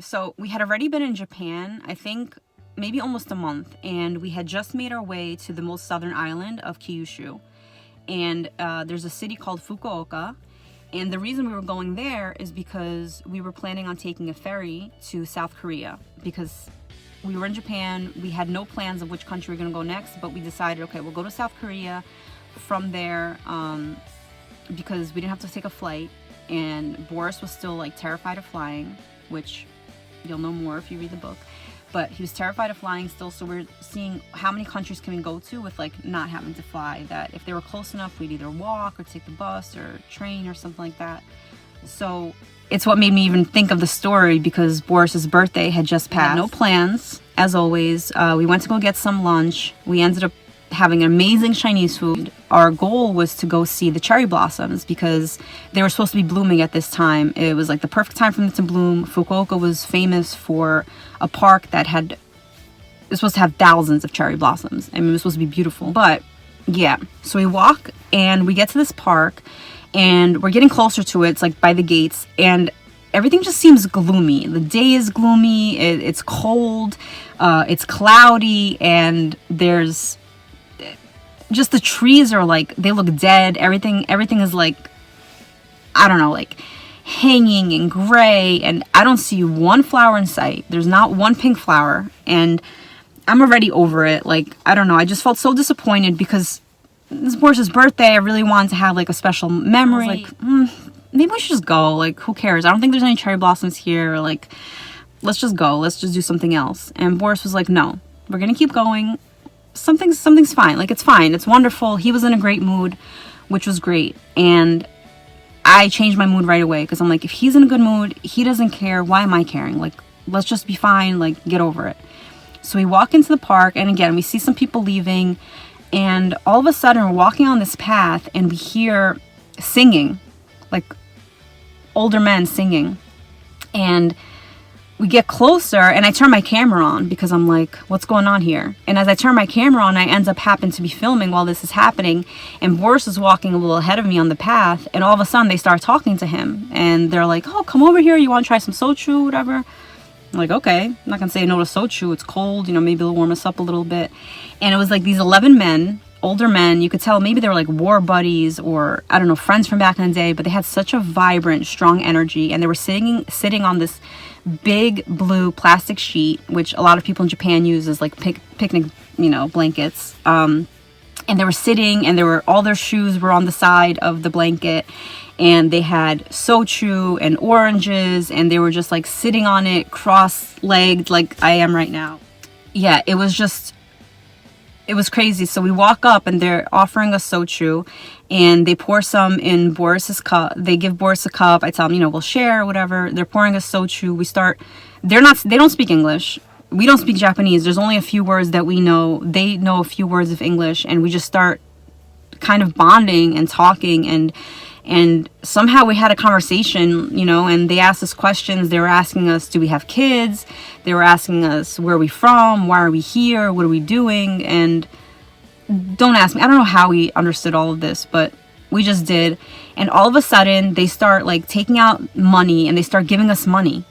So we had already been in Japan, I think maybe almost a month, and we had just made our way to the most southern island of Kyushu. And there's a city called Fukuoka. And the reason we were going there is because we were planning on taking a ferry to South Korea, because we were in Japan. We had no plans of which country we were going to go next, but we decided, okay, we'll go to South Korea from there, because we didn't have to take a flight. And Boris was still like terrified of flying, which you'll know more if you read the book. But he was terrified of flying still, so we're seeing how many countries can we go to with like not having to fly, that if they were close enough we'd either walk or take the bus or train or something like that. So it's what made me even think of the story, because Boris's birthday had just passed. No plans, as always. We went to go get some lunch. We ended up having amazing Chinese food. Our goal was to go see the cherry blossoms because they were supposed to be blooming at this time. It was like the perfect time for them to bloom. Fukuoka was famous for a park that it was supposed to have thousands of cherry blossoms. I mean, it was supposed to be beautiful. But yeah, so we walk and we get to this park and we're getting closer to it. It's like by the gates, and everything just seems gloomy. The day is gloomy. It's cold. It's cloudy, and there's just the trees are like, they look dead. Everything is like, I don't know, like hanging and gray, and I don't see one flower in sight. There's not one pink flower, and I'm already over it. Like, I don't know, I just felt so disappointed because this is Boris's birthday. I really wanted to have like a special memory. I was like, maybe we should just go. Like, who cares? I don't think there's any cherry blossoms here. Like, let's just go. Let's just do something else. And Boris was like, no, we're gonna keep going. Something's fine. Like, it's fine. It's wonderful. He was in a great mood, which was great. And I changed my mood right away because I'm like, if he's in a good mood, he doesn't care. Why am I caring? Like, let's just be fine. Like, get over it. So we walk into the park, and again, we see some people leaving, and all of a sudden we're walking on this path and we hear singing, like older men singing. And we get closer, and I turn my camera on because I'm like, what's going on here? And as I turn my camera on, I end up happening to be filming while this is happening. And Boris is walking a little ahead of me on the path, and all of a sudden they start talking to him. And they're like, oh, come over here. You want to try some sochu, whatever? I'm like, okay. I'm not going to say no to sochu. It's cold. You know, maybe it'll warm us up a little bit. And it was like these 11 men, older men. You could tell maybe they were like war buddies or, I don't know, friends from back in the day. But they had such a vibrant, strong energy. And they were sitting on this big blue plastic sheet, which a lot of people in Japan use as like picnic, blankets. And they were sitting, and all their shoes were on the side of the blanket, and they had sochu and oranges, and they were just like sitting on it cross-legged like I am right now. Yeah, it was crazy. So we walk up, and they're offering us sochu, and they pour some in Boris's cup. They give Boris a cup. I tell them, we'll share or whatever. They're pouring us sochu. They don't speak English. We don't speak Japanese. There's only a few words that we know. They know a few words of English, and we just start kind of bonding and talking, and somehow we had a conversation, and they asked us questions. They were asking us, do we have kids? They were asking us, where are we from? Why are we here? What are we doing? And don't ask me. I don't know how we understood all of this, but we just did. And all of a sudden, they start like taking out money, and they start giving us money.